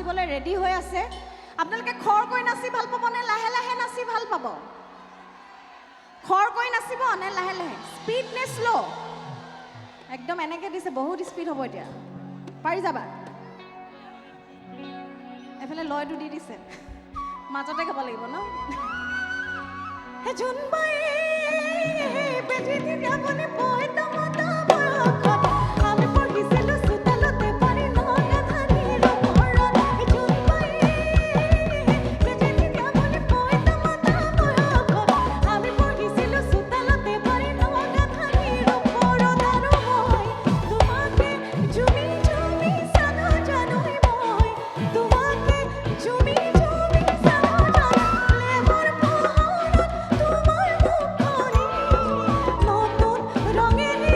নাচিবলৈ ৰেডি হৈ আছে আপোনালোকে খৰকৈ নাচি ভাল পাব নে লাহে লাহে নাচি ভাল পাব খৰকৈ নাচিব নে লাহে লাহে স্পীড নে স্লো একদম এনেকৈ দিছে বহুত স্পীড হ'ব এতিয়া পাৰি যাবা এফালে লয়টো দি দিছে মাজতে গাব লাগিব ন হে জোনবাই বেজিতি দিয়াবনি পয়তা মাতা বয়সত আমি পঢ়িছিলো চোতালতে পাৰি নগাধানীৰ ওপৰত হে জোনবাই বেজিতি দিয়াবনি পয়তা মাতা বয়সত আমি পঢ়িছিলো চোতালতে পাৰি নগাধানীৰ ওপৰত আৰু মই তোমাকে জুমি জুমি চালো জানোই মই তোমাকে জুমি জুমি চালো জানো লেমৰ পোহৰত তোমাৰ মুখনি নতুন ৰঙেৰে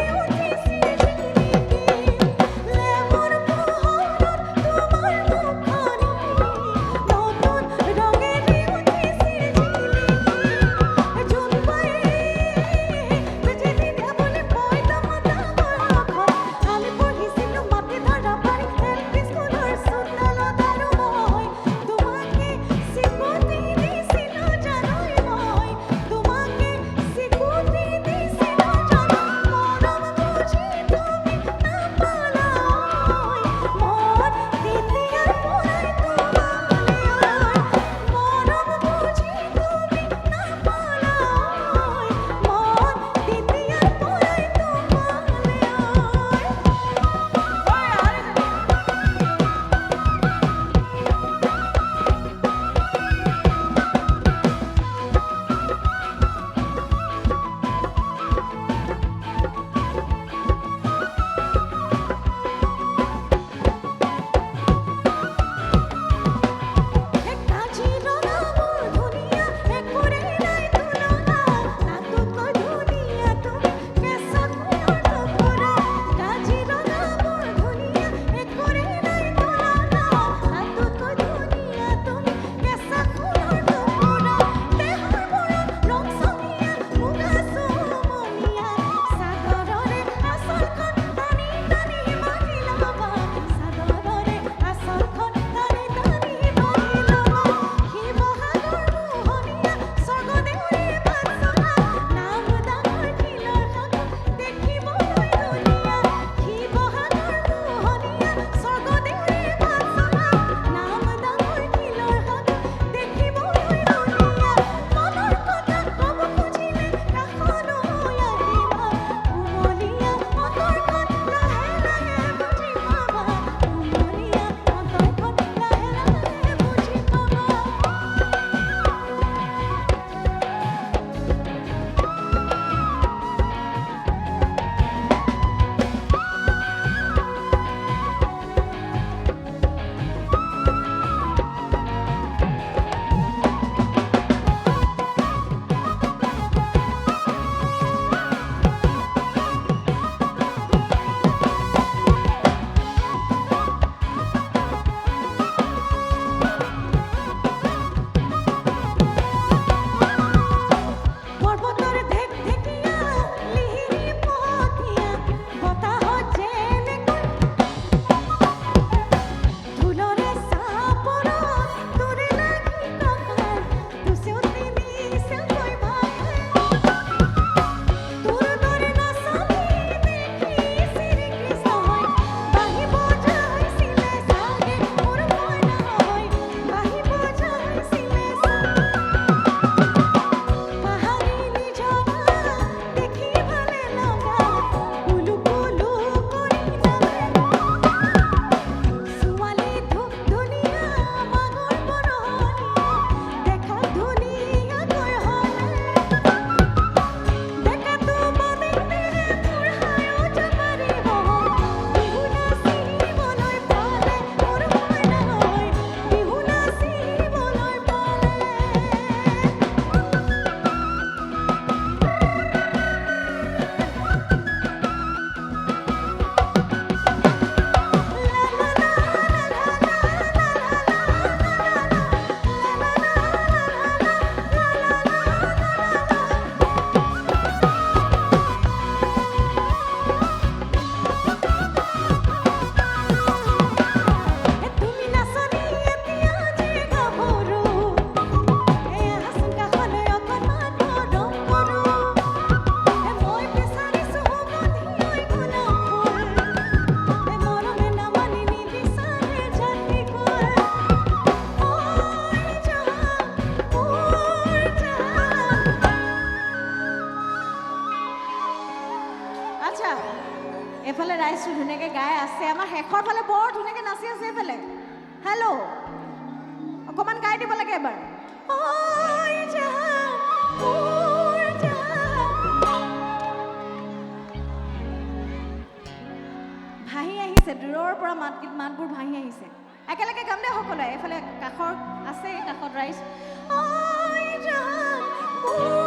আছে আমাৰ শেষৰ ফালে বৰ ধুনীয়াকৈ নাচি আছে এইফালে হেল্ল' অকণমান গাই দিব লাগে এবাৰ ঐ জান মোৰ জান ভাহি আহিছে দূৰৰ পৰা মাতবোৰ ভাহি আহিছে একেলগে গাম দে সকলোৱে এইফালে কাষৰ আছে কাষত ৰাইজ ঐ জান মোৰ